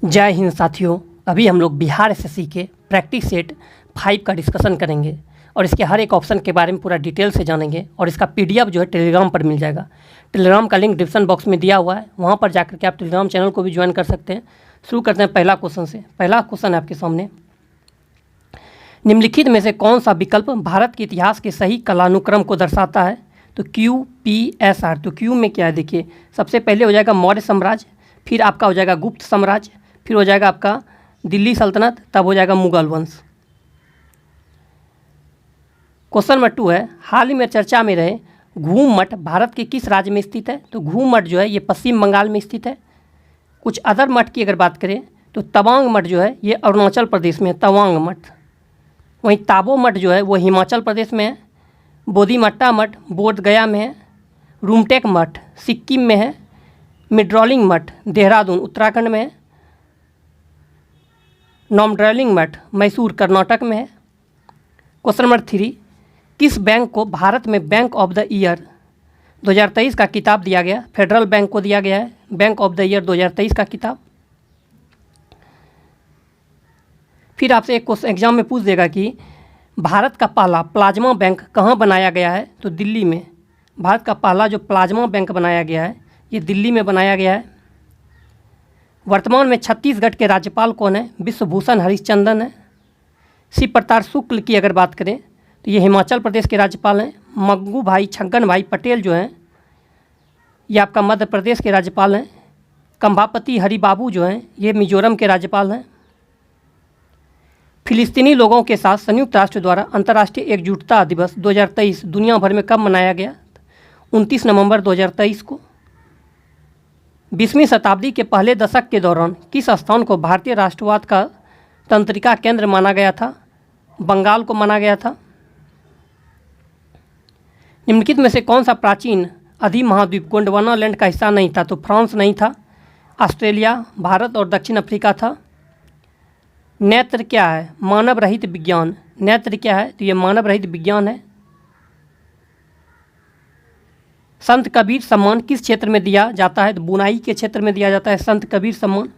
जय हिंद साथियों। अभी हम लोग बिहार एसएससी के प्रैक्टिस सेट 5 का डिस्कशन करेंगे और इसके हर एक ऑप्शन के बारे में पूरा डिटेल से जानेंगे और इसका पीडीएफ जो है टेलीग्राम पर मिल जाएगा। टेलीग्राम का लिंक डिस्क्रिप्शन बॉक्स में दिया हुआ है, वहाँ पर जाकर के आप टेलीग्राम चैनल को भी ज्वाइन कर सकते हैं। शुरू करते हैं पहला क्वेश्चन से। पहला क्वेश्चन है आपके सामने, निम्नलिखित में से कौन सा विकल्प भारत के इतिहास के सही कालानुक्रम को दर्शाता है? तो QPSR। तो क्यू में क्या है देखिए, सबसे पहले हो जाएगा मौर्य साम्राज्य, फिर आपका हो जाएगा गुप्त साम्राज्य, फिर हो जाएगा आपका दिल्ली सल्तनत, तब हो जाएगा मुगल वंश। क्वेश्चन नंबर 2 है, हाल ही में चर्चा में रहे घूम मठ भारत के किस राज्य में स्थित है? तो घूम मठ जो है ये पश्चिम बंगाल में स्थित है। कुछ अदर मठ की अगर बात करें तो तवांग मठ जो है ये अरुणाचल प्रदेश में है, तवांग मठ। वहीं ताबो मठ जो है वो हिमाचल प्रदेश में है। बोधिमट्टा मठ बोधगया में है। रूमटेक मठ सिक्किम में है। मिड्रोलिंग मठ देहरादून उत्तराखंड में है। नॉमड्रेलिंग मठ मैसूर कर्नाटक में है। क्वेश्चन नंबर 3, किस बैंक को भारत में बैंक ऑफ द ईयर 2023 का किताब दिया गया? फेडरल बैंक को दिया गया है बैंक ऑफ द ईयर 2023 का किताब। फिर आपसे एक क्वेश्चन एग्जाम में पूछ देगा कि भारत का पहला प्लाज्मा बैंक कहाँ बनाया गया है? तो दिल्ली में। भारत का पहला जो प्लाज्मा बैंक बनाया गया है ये दिल्ली में बनाया गया है। वर्तमान में छत्तीसगढ़ के राज्यपाल कौन है? विश्वभूषण हरिश्चंद्रन है। शिव प्रताप शुक्ल की अगर बात करें तो ये हिमाचल प्रदेश के राज्यपाल हैं। मंगू भाई छगन भाई पटेल जो हैं ये आपका मध्य प्रदेश के राज्यपाल हैं। कंभापति हरिबाबू जो हैं ये मिजोरम के राज्यपाल हैं। फिलिस्तीनी लोगों के साथ संयुक्त राष्ट्र द्वारा अंतर्राष्ट्रीय एकजुटता दिवस 2023 दुनिया भर में कब मनाया गया? 29 नवंबर 2023 को। 20वीं शताब्दी के पहले दशक के दौरान किस स्थान को भारतीय राष्ट्रवाद का तंत्रिका केंद्र माना गया था? बंगाल को माना गया था। निम्नलिखित में से कौन सा प्राचीन अधिमहाद्वीप गोंडवाना लैंड का हिस्सा नहीं था? तो फ्रांस नहीं था, ऑस्ट्रेलिया, भारत और दक्षिण अफ्रीका था। नेत्र क्या है? मानव रहित विज्ञान। नेत्र क्या है? तो ये मानव रहित विज्ञान है। संत कबीर सम्मान किस क्षेत्र में दिया जाता है? तो बुनाई के क्षेत्र में दिया जाता है संत कबीर सम्मान।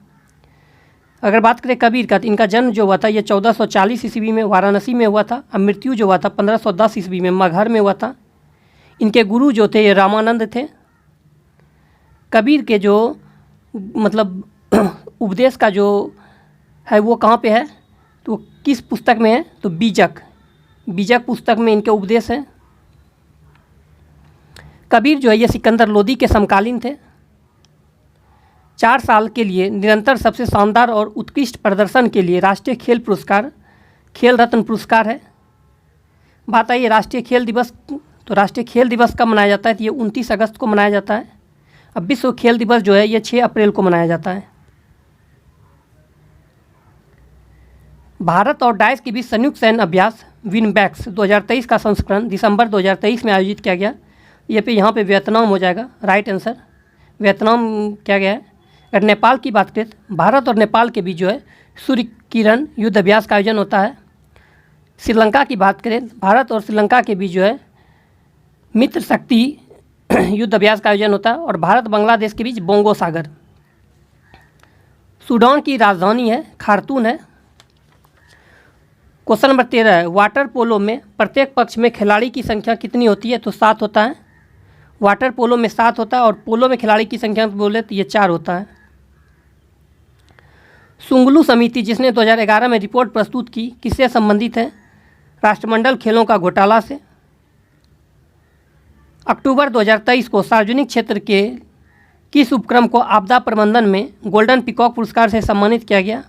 अगर बात करें कबीर का तो इनका जन्म जो हुआ था ये 1440 ईस्वी में वाराणसी में हुआ था। अब मृत्यु जो हुआ था 1510 ईस्वी में मगहर में हुआ था। इनके गुरु जो थे ये रामानंद थे। कबीर के जो मतलब उपदेश का जो है वो कहाँ पे है? तो किस पुस्तक में है? तो बीजक। बीजक पुस्तक में इनके उपदेश हैं। कबीर जो है ये सिकंदर लोदी के समकालीन थे। 4 साल के लिए निरंतर सबसे शानदार और उत्कृष्ट प्रदर्शन के लिए राष्ट्रीय खेल पुरस्कार खेल रत्न पुरस्कार है। बात आई राष्ट्रीय खेल दिवस, तो राष्ट्रीय खेल दिवस कब मनाया जाता है? तो ये 29 अगस्त को मनाया जाता है। अब विश्व खेल दिवस जो है ये 6 अप्रैल को मनाया जाता है। भारत और डाइस के बीच संयुक्त सैन्य अभ्यास विनबैक्स 2023 का संस्करण दिसंबर 2023 में आयोजित किया गया। ये पे यहाँ पे वियतनाम हो जाएगा राइट आंसर। वियतनाम क्या गया है। अगर नेपाल की बात करें तो भारत और नेपाल के बीच जो है सूर्य किरण युद्ध अभ्यास का आयोजन होता है। श्रीलंका की बात करें भारत और श्रीलंका के बीच जो है मित्र शक्ति युद्ध अभ्यास का आयोजन होता है। और भारत बांग्लादेश के बीच बोंगो सागर। सूडान की राजधानी है खार्तूम है। क्वेश्चन नंबर 13 है, वाटर पोलो में प्रत्येक पक्ष में खिलाड़ी की संख्या कितनी होती है? तो 7 होता है। वाटर पोलो में 7 होता है और पोलो में खिलाड़ी की संख्या बोले तो ये 4 होता है। सुंगलू समिति जिसने 2011 में रिपोर्ट प्रस्तुत की किससे संबंधित है? राष्ट्रमंडल खेलों का घोटाला से। अक्टूबर 2023 को सार्वजनिक क्षेत्र के किस उपक्रम को आपदा प्रबंधन में गोल्डन पीकॉक पुरस्कार से सम्मानित किया गया?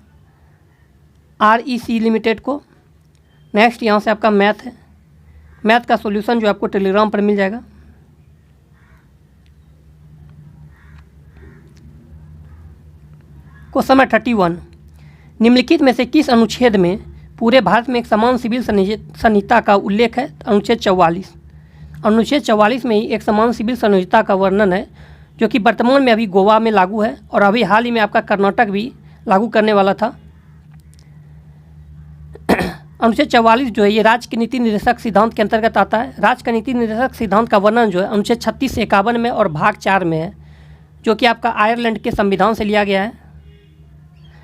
REC लिमिटेड को। नेक्स्ट यहाँ से आपका मैथ है। मैथ का सॉल्यूशन जो आपको टेलीग्राम पर मिल जाएगा। क्वेश्चन नंबर 31, निम्नलिखित में से किस अनुच्छेद में पूरे भारत में एक समान सिविल संहिता का उल्लेख है? अनुच्छेद 44। अनुच्छेद 44 में ही एक समान सिविल संहिता का वर्णन है जो कि वर्तमान में अभी गोवा में लागू है और अभी हाल ही में आपका कर्नाटक भी लागू करने वाला था। अनुच्छेद 44 जो है ये राज्य की नीति निर्देशक सिद्धांत के अंतर्गत आता है। राज्य का नीति निर्देशक सिद्धांत का वर्णन जो है अनुच्छेद 36 से 51 में और भाग 4 में है, जो कि आपका आयरलैंड के संविधान से लिया गया है।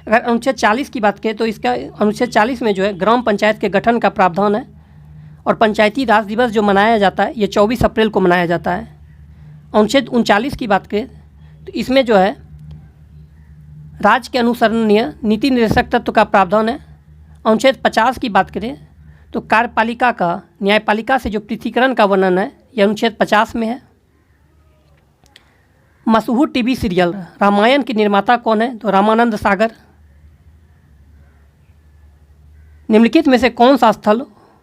अगर अनुच्छेद 40 की बात करें तो इसका अनुच्छेद 40 में जो है ग्राम पंचायत के गठन का प्रावधान है और पंचायती राज दिवस जो मनाया जाता है ये 24 अप्रैल को मनाया जाता है। अनुच्छेद 39 की बात करें तो इसमें जो है राज्य के अनुसरणीय नीति निर्देशक तत्व का प्रावधान है। अनुच्छेद 50 की बात करें तो कार्यपालिका का न्यायपालिका से जो पृथकीकरण का वर्णन है यह अनुच्छेद 50 में है। मशहूर टीवी सीरियल रामायण के निर्माता कौन है? तो रामानंद सागर। निम्नलिखित में से कौन सा स्थल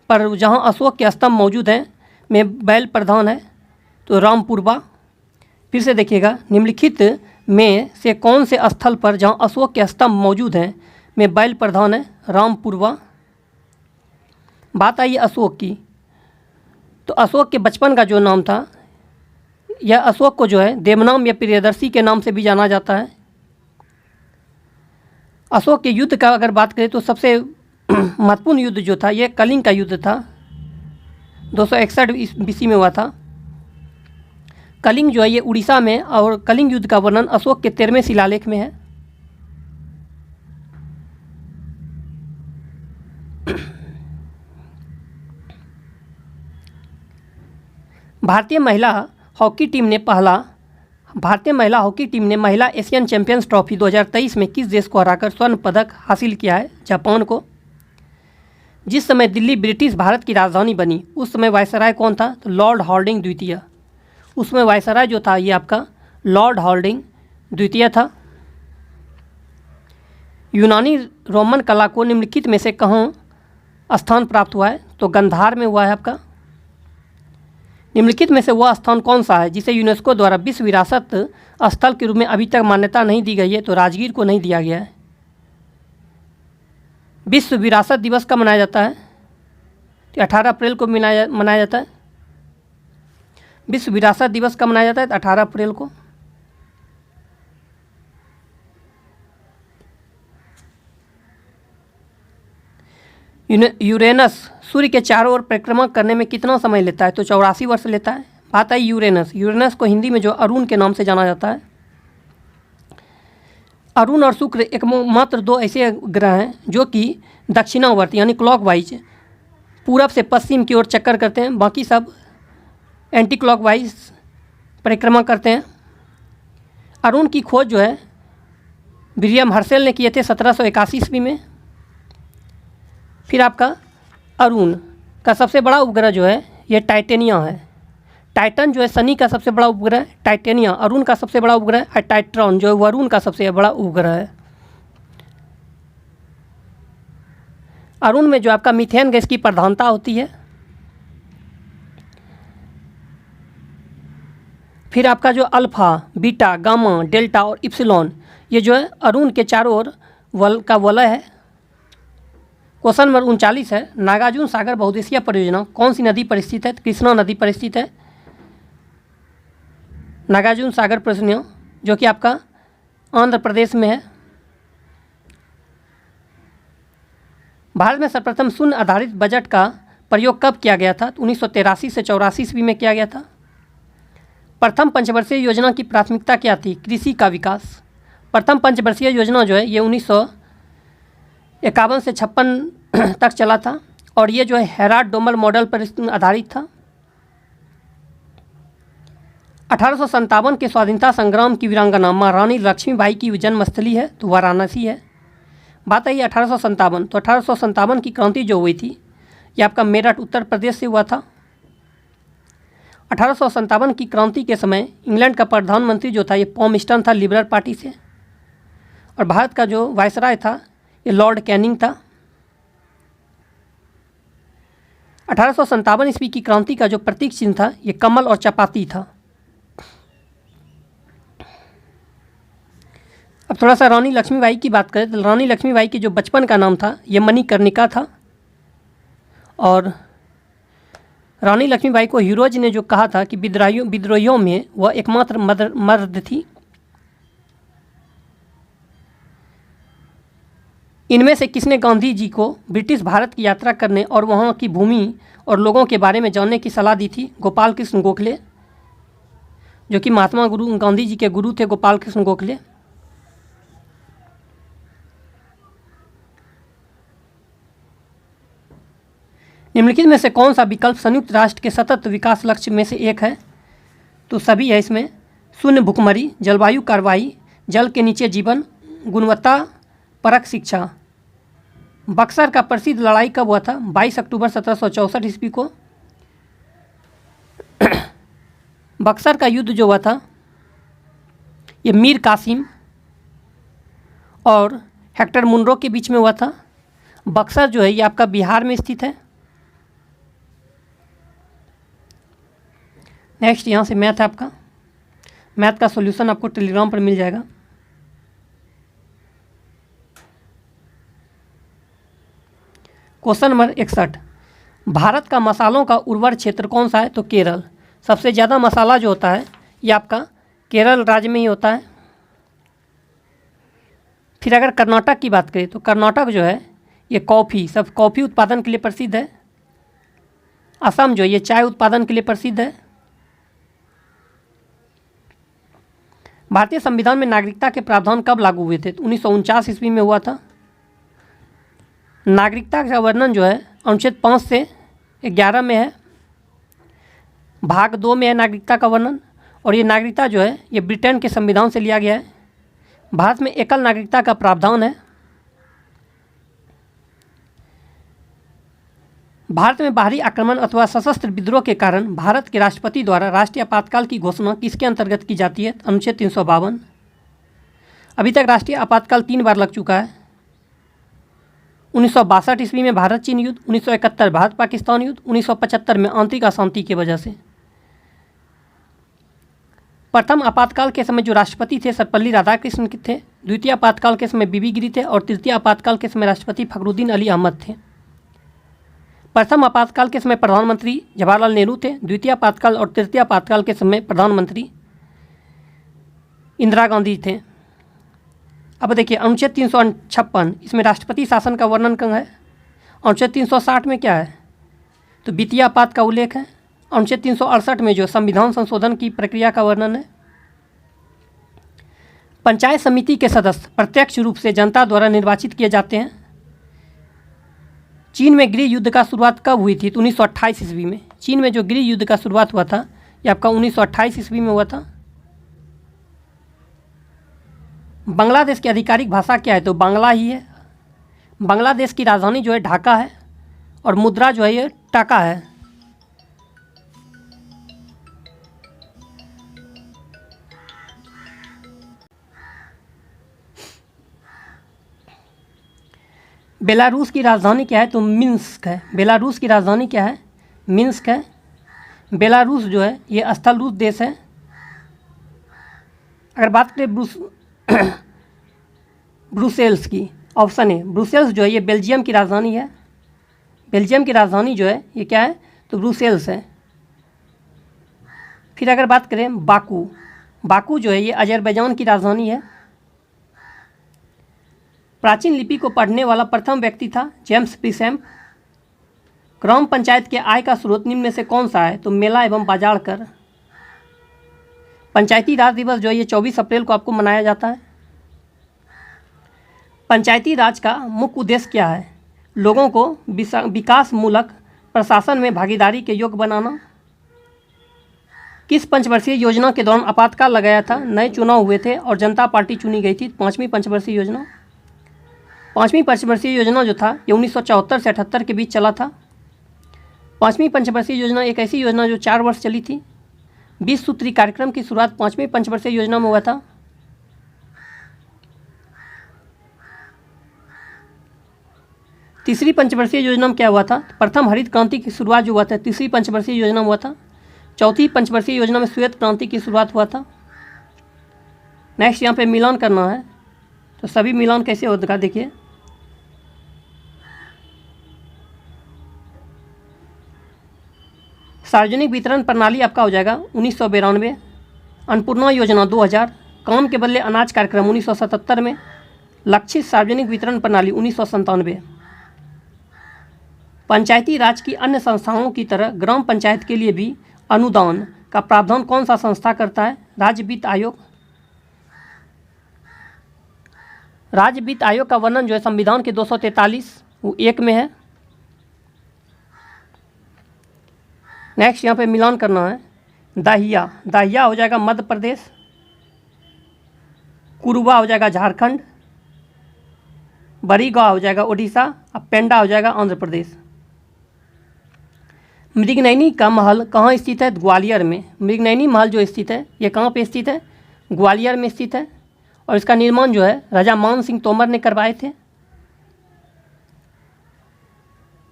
पर जहां अशोक के स्तंभ मौजूद हैं में बैल प्रधान है? तो रामपुरवा। फिर से देखिएगा, निम्नलिखित में से कौन से स्थल पर जहां अशोक के स्तंभ मौजूद हैं में बैल प्रधान है? रामपुरवा। बात आई अशोक की, तो अशोक के बचपन का जो नाम था यह अशोक को जो है देवनाम या प्रियदर्शी के नाम से भी जाना जाता है। अशोक के युद्ध का अगर बात करें तो सबसे महत्वपूर्ण युद्ध जो था यह कलिंग का युद्ध था, 261 BC में हुआ था। कलिंग जो है ये उड़ीसा में, और कलिंग युद्ध का वर्णन अशोक के 13वें शिलालेख में है। भारतीय महिला हॉकी टीम ने महिला एशियन चैंपियंस ट्रॉफी 2023 में किस देश को हराकर स्वर्ण पदक हासिल किया है? जापान को। जिस समय दिल्ली ब्रिटिश भारत की राजधानी बनी उस समय वायसराय कौन था? तो लॉर्ड हार्डिंग द्वितीय। उसमें वायसराय जो था ये आपका लॉर्ड हार्डिंग द्वितीय था। यूनानी रोमन कला को निम्नलिखित में से कहाँ स्थान प्राप्त हुआ है? तो गंधार में हुआ है आपका। निम्नलिखित में से वह स्थान कौन सा है जिसे यूनेस्को द्वारा विश्व विरासत स्थल के रूप में अभी तक मान्यता नहीं दी गई है? तो राजगीर को नहीं दिया गया है। विश्व विरासत दिवस कब मनाया जाता है? तो 18 अप्रैल को मनाया जाता है। विश्व विरासत दिवस कब मनाया जाता है? तो 18 अप्रैल को। यूरेनस सूर्य के चारों ओर परिक्रमा करने में कितना समय लेता है? तो 84 वर्ष लेता है। बात आई यूरेनस को हिंदी में जो अरुण के नाम से जाना जाता है। अरुण और शुक्र एकमात्र दो ऐसे ग्रह हैं जो कि दक्षिणावर्त यानी क्लॉकवाइज पूरब से पश्चिम की ओर चक्कर करते हैं, बाकी सब एंटी क्लॉकवाइज परिक्रमा करते हैं। अरुण की खोज जो है विलियम हर्शेल ने किए थे 1781 ईस्वी में। फिर आपका अरुण का सबसे बड़ा उपग्रह जो है ये टाइटेनिया है। टाइटन जो है शनि का सबसे बड़ा उपग्रह, टाइटेनिया अरुण का सबसे बड़ा उपग्रह है। टाइट्रॉन जो है वरुण का सबसे बड़ा उपग्रह है। अरुण में जो आपका मीथेन गैस की प्रधानता होती है। फिर आपका जो अल्फा, बीटा, गामा, डेल्टा और इप्सिलॉन ये जो है अरुण के चारों ओर वलय है। क्वेश्चन नंबर 39 है, नागार्जुन सागर बहुउद्देशीय परियोजना कौन सी नदी पर स्थित है? कृष्णा नदी पर स्थित है नागार्जुन सागर परियोजना, जो कि आपका आंध्र प्रदेश में है। भारत में सर्वप्रथम शून्य आधारित बजट का प्रयोग कब किया गया था? 1983 से 84 ईस्वी में किया गया था। प्रथम पंचवर्षीय योजना की प्राथमिकता क्या थी? कृषि का विकास। प्रथम पंचवर्षीय योजना जो है ये 1951 से 56 तक चला था और ये जो है हेराल्ड डोमर मॉडल पर आधारित था। 1857 के स्वाधीनता संग्राम की वीरांगना महारानी लक्ष्मीबाई की जन्मस्थली है तो वाराणसी है। बात आई 1857, तो 1857 की क्रांति जो हुई थी ये आपका मेरठ उत्तर प्रदेश से हुआ था। 1857 की क्रांति के समय इंग्लैंड का प्रधानमंत्री जो था ये पॉमस्टन था लिबरल पार्टी से, और भारत का जो वायसराय था ये लॉर्ड कैनिंग था। 1857 ईस्वी की क्रांति का जो प्रतीक चिन्ह था ये कमल और चपाती था। अब थोड़ा सा रानी लक्ष्मीबाई की बात करें तो रानी लक्ष्मीबाई के जो बचपन का नाम था ये मणिकर्णिका था, और रानी लक्ष्मीबाई को हीरोज ने जो कहा था कि विद्रोहियों में वह एकमात्र मर्द थी। इनमें से किसने गांधी जी को ब्रिटिश भारत की यात्रा करने और वहाँ की भूमि और लोगों के बारे में जानने की सलाह दी थी? गोपाल कृष्ण गोखले, जो कि महात्मा गांधी जी के गुरु थे गोपाल कृष्ण गोखले। निम्नलिखित में से कौन सा विकल्प संयुक्त राष्ट्र के सतत विकास लक्ष्य में से एक है? तो सभी है इसमें। शून्य भुखमरी, जलवायु कार्रवाई, जल के नीचे जीवन, गुणवत्ता परक शिक्षा। बक्सर का प्रसिद्ध लड़ाई कब हुआ था? 22 अक्टूबर 1764 ईस्वी को। बक्सर का युद्ध जो हुआ था ये मीर कासिम और हेक्टर मुनरो के बीच में हुआ था। बक्सर जो है ये आपका बिहार में स्थित है। नेक्स्ट यहाँ से मैथ है आपका। मैथ का सॉल्यूशन आपको टेलीग्राम पर मिल जाएगा। क्वेश्चन नंबर 61, भारत का मसालों का उर्वर क्षेत्र कौन सा है? तो केरल। सबसे ज़्यादा मसाला जो होता है ये आपका केरल राज्य में ही होता है। फिर अगर कर्नाटक की बात करें तो कर्नाटक जो है ये कॉफ़ी उत्पादन के लिए प्रसिद्ध है। असम जो है ये चाय उत्पादन के लिए प्रसिद्ध है। भारतीय संविधान में नागरिकता के प्रावधान कब लागू हुए थे? 1949 ईस्वी में हुआ था। नागरिकता का वर्णन जो है अनुच्छेद 5 से 11 में है। भाग 2 में है नागरिकता का वर्णन। और ये नागरिकता जो है ये ब्रिटेन के संविधान से लिया गया है। भारत में एकल नागरिकता का प्रावधान है। भारत में बाहरी आक्रमण अथवा सशस्त्र विद्रोह के कारण भारत के राष्ट्रपति द्वारा राष्ट्रीय आपातकाल की घोषणा किसके अंतर्गत की जाती है? अनुच्छेद 352। अभी तक राष्ट्रीय आपातकाल 3 बार लग चुका है। 1962 ईस्वी में भारत चीन युद्ध, 1971 भारत पाकिस्तान युद्ध, 1975 में आंतरिक अशांति की वजह से। प्रथम आपातकाल के समय जो राष्ट्रपति थे सर्वपल्ली राधाकृष्णन थे। द्वितीय आपातकाल के समय बीबी गिरी थे। और तृतीय आपातकाल के समय राष्ट्रपति फखरुद्दीन अली अहमद थे। प्रथम आपातकाल के समय प्रधानमंत्री जवाहरलाल नेहरू थे। द्वितीय आपातकाल और तृतीय आपातकाल के समय प्रधानमंत्री इंदिरा गांधी थे। अब देखिए अनुच्छेद 356 इसमें राष्ट्रपति शासन का वर्णन कहाँ है? अनुच्छेद 360 में क्या है? तो वित्तीय आपात का उल्लेख है। अनुच्छेद 368 में जो संविधान संशोधन की प्रक्रिया का वर्णन है। पंचायत समिति के सदस्य प्रत्यक्ष रूप से जनता द्वारा निर्वाचित किए जाते हैं। चीन में गृह युद्ध का शुरुआत कब हुई थी? तो 1928 ईस्वी में। चीन में जो गृह युद्ध का शुरुआत हुआ था ये आपका 1928 ईस्वी में हुआ था। बांग्लादेश की आधिकारिक भाषा क्या है? तो बांग्ला ही है। बांग्लादेश की राजधानी जो है ढाका है और मुद्रा जो है ये टाका है। बेलारूस की राजधानी क्या है? तो मिन्स्क है। बेलारूस की राजधानी क्या है? मिन्स्क है। बेलारूस जो है ये स्थल रूस देश है। अगर बात करें ब्रुसेल्स की, ऑप्शन है ब्रुसेल्स जो है ये बेल्जियम की राजधानी है। बेल्जियम की राजधानी जो है ये क्या है? तो ब्रुसेल्स है। फिर अगर बात करें बाकू जो है ये अजरबैजान की राजधानी है। प्राचीन लिपि को पढ़ने वाला प्रथम व्यक्ति था जेम्स प्रिसैम्प। ग्राम पंचायत के आय का स्रोत निम्न में से कौन सा है? तो मेला एवं बाजार कर। पंचायती राज दिवस जो है ये 24 अप्रैल को आपको मनाया जाता है। पंचायती राज का मुख्य उद्देश्य क्या है? लोगों को विकास मूलक प्रशासन में भागीदारी के योग्य बनाना। किस पंचवर्षीय योजना के दौरान आपातकाल लगाया था? नए चुनाव हुए थे और जनता पार्टी चुनी गई थी। 5वीं पंचवर्षीय योजना। 5वीं पंचवर्षीय योजना जो था ये 1974 से 78 के बीच चला था। 5वीं पंचवर्षीय योजना एक ऐसी योजना जो 4 वर्ष चली थी। 20 सूत्री कार्यक्रम की शुरुआत 5वीं पंचवर्षीय योजना में हुआ था। तीसरी पंचवर्षीय योजना में क्या हुआ था? प्रथम हरित क्रांति की शुरुआत जो हुआ था तीसरी पंचवर्षीय योजना में हुआ था। चौथी पंचवर्षीय योजना में श्वेत क्रांति की शुरुआत हुआ था। नेक्स्ट यहाँ पे मिलान करना है, तो सभी मिलान कैसे होगा देखिए। सार्वजनिक वितरण प्रणाली आपका हो जाएगा 1992। अन्नपूर्णा योजना 2000। काम के बदले अनाज कार्यक्रम 1977 में। लक्षित सार्वजनिक वितरण प्रणाली 1997। पंचायती राज की अन्य संस्थाओं की तरह ग्राम पंचायत के लिए भी अनुदान का प्रावधान कौन सा संस्था करता है? राज्य वित्त आयोग। राज्य वित्त आयोग का वर्णन जो है संविधान के 243 1 में है। नेक्स्ट यहाँ पे मिलान करना है। दहिया, दहिया हो जाएगा मध्य प्रदेश, कुरुबा हो जाएगा झारखंड, बरीगांव हो जाएगा उड़ीसा और पेंडा हो जाएगा आंध्र प्रदेश। मृगनयनी का महल कहाँ स्थित है? ग्वालियर में। मृगनयनी महल जो स्थित है ये कहाँ पे स्थित है? ग्वालियर में स्थित है। और इसका निर्माण जो है राजा मान सिंह तोमर ने करवाए थे।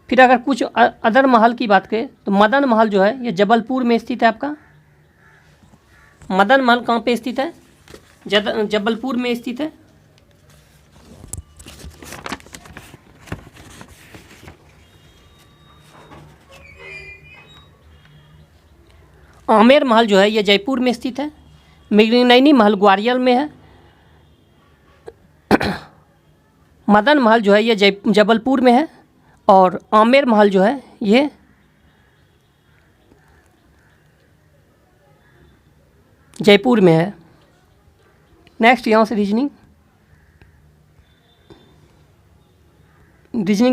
फिर अगर कुछ अदर महल की बात करें तो मदन महल जो है ये जबलपुर में स्थित है। आपका मदन महल कहाँ पे स्थित है? जबलपुर में स्थित है। आमेर महल जो है ये जयपुर में स्थित है। मृगनयनी महल ग्वालियर में है। मदन महल जो है ये जबलपुर में है और आमेर महल जो है ये जयपुर में है। नेक्स्ट यहाँ से रीजनिंग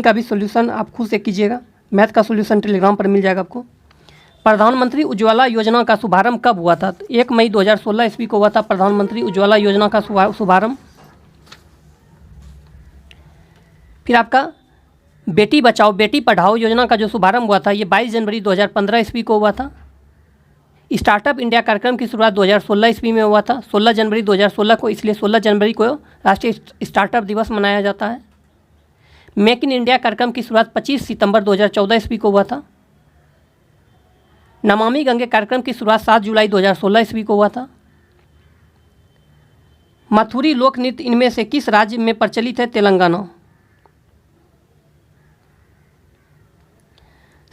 का भी सॉल्यूशन आप खुद से कीजिएगा। मैथ का सॉल्यूशन टेलीग्राम पर मिल जाएगा आपको। प्रधानमंत्री उज्ज्वला योजना का शुभारंभ कब हुआ था? 1 मई 2016 ईस्वी को हुआ था प्रधानमंत्री उज्ज्वला योजना का शुभारंभ। फिर आपका बेटी बचाओ बेटी पढ़ाओ योजना का जो शुभारंभ हुआ था ये 22 जनवरी 2015 ईस्वी को हुआ था। स्टार्टअप इंडिया कार्यक्रम की शुरुआत 2016 ईस्वी में हुआ था, 16 जनवरी 2016 को, इसलिए 16 जनवरी को राष्ट्रीय स्टार्टअप दिवस मनाया जाता है। मेक इन इंडिया कार्यक्रम की शुरुआत 25 सितंबर 2014 ईस्वी को हुआ था। नमामि गंगे कार्यक्रम की शुरुआत 7 जुलाई 2016 ईस्वी को हुआ था। मथुरी लोक नृत्य इनमें से किस राज्य में प्रचलित है? तेलंगाना।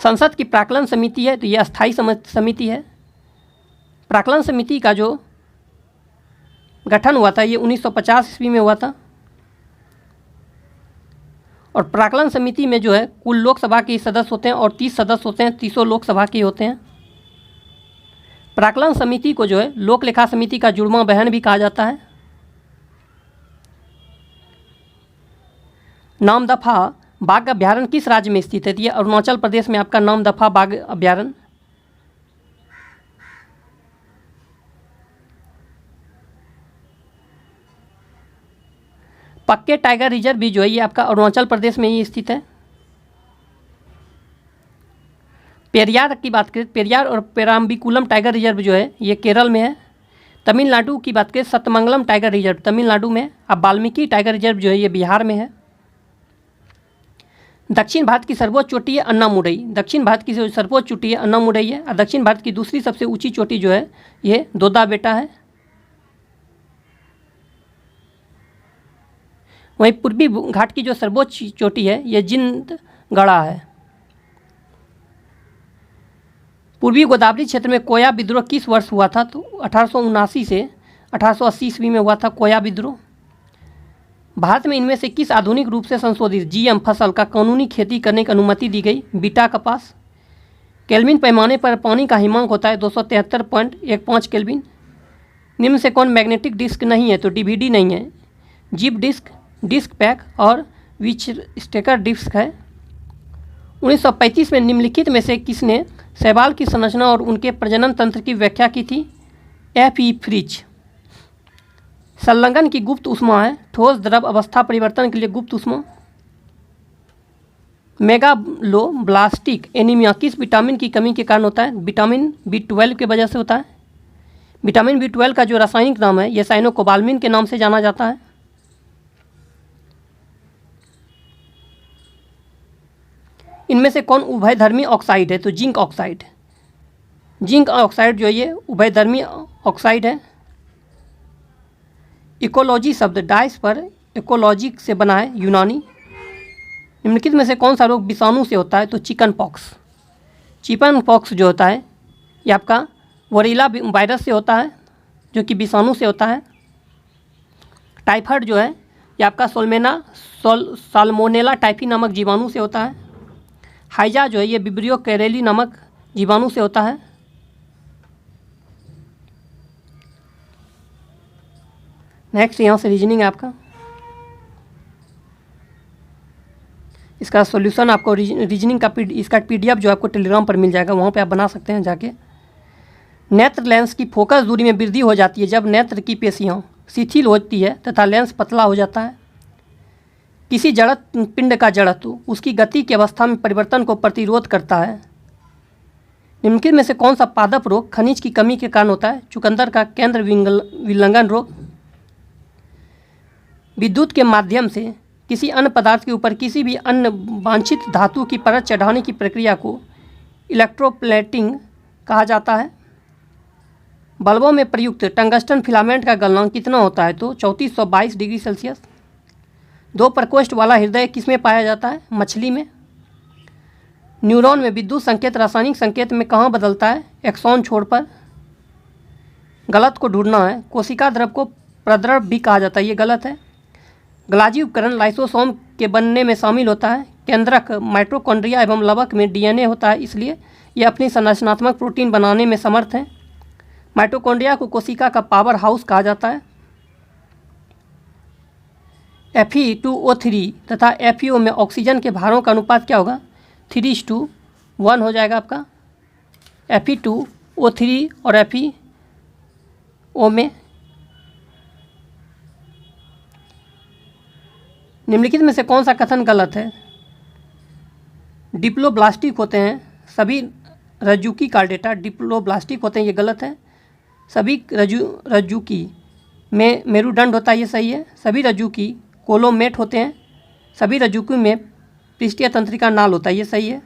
संसद की प्राक्कलन समिति है तो यह अस्थायी समिति है। प्राक्कलन समिति का जो गठन हुआ था ये 1950 ईस्वी में हुआ था। और प्राक्कलन समिति में जो है कुल लोकसभा के सदस्य होते हैं और 30 सदस्य होते हैं, 30 लोकसभा के होते हैं। प्राक्कलन समिति को जो है लोक लेखा समिति का जुड़वा बहन भी कहा जाता है। नामदफा बाघ अभ्यारण्य किस राज्य में स्थित है? ये अरुणाचल प्रदेश में आपका नामदफा बाघ अभ्यारण्य। पक्के टाइगर रिजर्व भी जो है ये आपका अरुणाचल प्रदेश में ही स्थित है। पेरियार की बात करें, पेरियार और पेराम्बिकुलम टाइगर रिजर्व जो है ये केरल में है। तमिलनाडु की बात करें, सतमंगलम टाइगर रिजर्व तमिलनाडु में। अब वाल्मीकि टाइगर रिजर्व जो है ये बिहार में है। दक्षिण भारत की सर्वोच्च चोटी है अन्नामुडई। दक्षिण भारत की जो सर्वोच्च चोटी है अन्नामुडई है। और दक्षिण भारत की दूसरी सबसे ऊंची चोटी जो है ये दोदा बेटा है। वहीं पूर्वी घाट की जो सर्वोच्च चोटी है ये जिंदगढ़ा है। पूर्वी गोदावरी क्षेत्र में कोया विद्रोह किस वर्ष हुआ था? तो 1879 से 1880 ईस्वी में हुआ था कोया विद्रोह। भारत में इनमें से किस आधुनिक रूप से संशोधित जीएम फसल का कानूनी खेती करने की अनुमति दी गई? बीटा कपास। केल्विन पैमाने पर पानी का हिमांक होता है 273.15 केल्विन। निम्न से कौन मैग्नेटिक डिस्क नहीं है? तो डीवीडी नहीं है, जिप डिस्क, डिस्क पैक और विच स्टेकर डिस्क है। 1935 में निम्नलिखित में से किसने शैवाल की संरचना और उनके प्रजनन तंत्र की व्याख्या की थी? F.E. फ्रिज। संलग्न की गुप्त ऊष्मा है ठोस द्रव अवस्था परिवर्तन के लिए गुप्त ऊष्मा। मेगालोब्लास्टिक एनीमिया किस विटामिन की कमी के कारण होता है? विटामिन B12 की वजह से होता है। विटामिन B12 का जो रासायनिक नाम है यह साइनोकोबाल्मिन के नाम से जाना जाता है। इनमें से कौन उभयधर्मी ऑक्साइड है? तो जिंक ऑक्साइड। जिंक ऑक्साइड जो है ये उभयधर्मी ऑक्साइड है। इकोलॉजी शब्द डाइस पर इकोलॉजी से बना है, यूनानी। निम्नलिखित में से कौन सा रोग विषाणु से होता है? तो चिकन पॉक्स। चिकन पॉक्स जो होता है ये आपका वरीला वायरस से होता है जो कि विषाणु से होता है। टाइफाइड जो है ये आपका साल्मोनेला टाइफी नामक जीवाणु से होता है। हाइजा जो है ये विब्रियो कैरेली नामक जीवाणु से होता है। नेक्स्ट यहाँ से रीजनिंग है आपका। इसका सॉल्यूशन आपको रीजनिंग का इसका PDF जो आपको टेलीग्राम पर मिल जाएगा, वहाँ पे आप बना सकते हैं जाके। नेत्र लेंस की फोकस दूरी में वृद्धि हो जाती है जब नेत्र की पेशियाँ शिथिल होती है तथा लेंस पतला हो जाता है। किसी जड़ पिंड का जड़त्व उसकी गति की अवस्था में परिवर्तन को प्रतिरोध करता है। निम्नलिखित में से कौन सा पादप रोग खनिज की कमी के कारण होता है? चुकंदर का केंद्र विलंघन रोग। विद्युत के माध्यम से किसी अन्य पदार्थ के ऊपर किसी भी अन्य वांछित धातु की परत चढ़ाने की प्रक्रिया को इलेक्ट्रोप्लेटिंग कहा जाता है। बल्बों में प्रयुक्त टंगस्टन फिलामेंट का गलनांक कितना होता है? तो 3422 डिग्री सेल्सियस। 2 प्रकोष्ठ वाला हृदय किसमें पाया जाता है? मछली में। न्यूरॉन में विद्युत संकेत रासायनिक संकेत में कहाँ बदलता है? एक्सॉन छोर पर। गलत को ढूंढना है। कोशिका द्रव को प्रद्रव भी कहा जाता है, ये गलत है। गलाजी उपकरण लाइसोसोम के बनने में शामिल होता है। केंद्रक माइटोकॉन्ड्रिया एवं लवक में DNA होता है, इसलिए ये अपनी संरचनात्मक प्रोटीन बनाने में समर्थ हैं। माइटोकॉन्ड्रिया को कोशिका का पावर हाउस कहा जाता है। Fe2O3 तथा FeO में ऑक्सीजन के भारों का अनुपात क्या होगा? 3:1 हो जाएगा आपका। Fe2O3 और FeO में निम्नलिखित में से कौन सा कथन गलत है? डिप्लोब्लास्टिक होते हैं सभी रज्जुकी कार्डेटा, डिप्लोब्लास्टिक होते हैं, ये गलत है। सभी रज्जुकी में मेरुदंड होता है, ये सही है। सभी रज्जुकी कोलोमेट होते हैं। सभी रज्जुकी में पृष्ठीय तंत्रिका नाल होता है, ये सही है।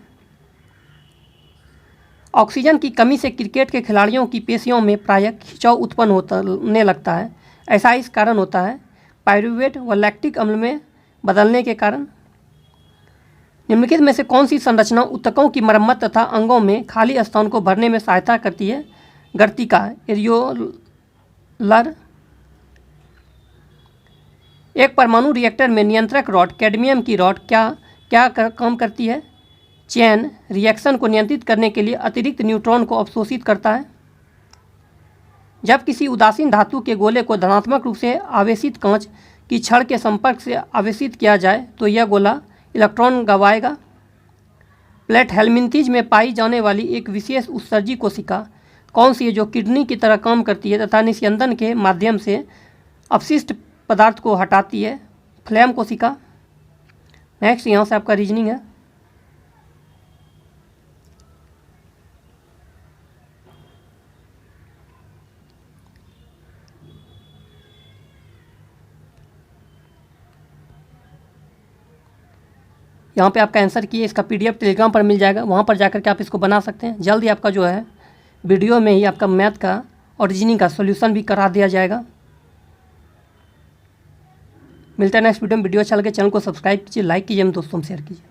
ऑक्सीजन की कमी से क्रिकेट के खिलाड़ियों की पेशियों में प्रायः खिंचाव उत्पन्न होने लगता है। ऐसा इस कारण होता है पायरुवेट व लैक्टिक अम्ल में बदलने के कारण। निम्नलिखित में से कौन सी संरचना ऊतकों की मरम्मत तथा अंगों में खाली स्थान को भरने में सहायता करती है? गर्तिका, एरियोलर। एक परमाणु रिएक्टर में नियंत्रक रॉड कैडमियम की रॉड क्या काम करती है? चेन रिएक्शन को नियंत्रित करने के लिए अतिरिक्त न्यूट्रॉन को अवशोषित करता है। जब किसी उदासीन धातु के गोले को धनात्मक रूप से आवेशित कांच की छड़ के संपर्क से आवेशित किया जाए तो यह गोला इलेक्ट्रॉन गंवाएगा। प्लेट हेलमिंथेज में पाई जाने वाली एक विशेष उत्सर्जी कोशिका कौन सी है जो किडनी की तरह काम करती है तथा निस्यंदन के माध्यम से अपशिष्ट पदार्थ को हटाती है? फ्लैम कोशिका। नेक्स्ट यहाँ से आपका रीजनिंग है। यहाँ पे आपका आंसर किए, इसका PDF टेलीग्राम पर मिल जाएगा, वहाँ पर जाकर के आप इसको बना सकते हैं। जल्द ही आपका जो है वीडियो में ही आपका मैथ का और रीजनिंग का सॉल्यूशन भी करा दिया जाएगा। मिलता है नेक्स्ट वीडियो में। वीडियो अच्छा लगे चैनल को सब्सक्राइब कीजिए, लाइक कीजिए, दोस्तों में शेयर कीजिए।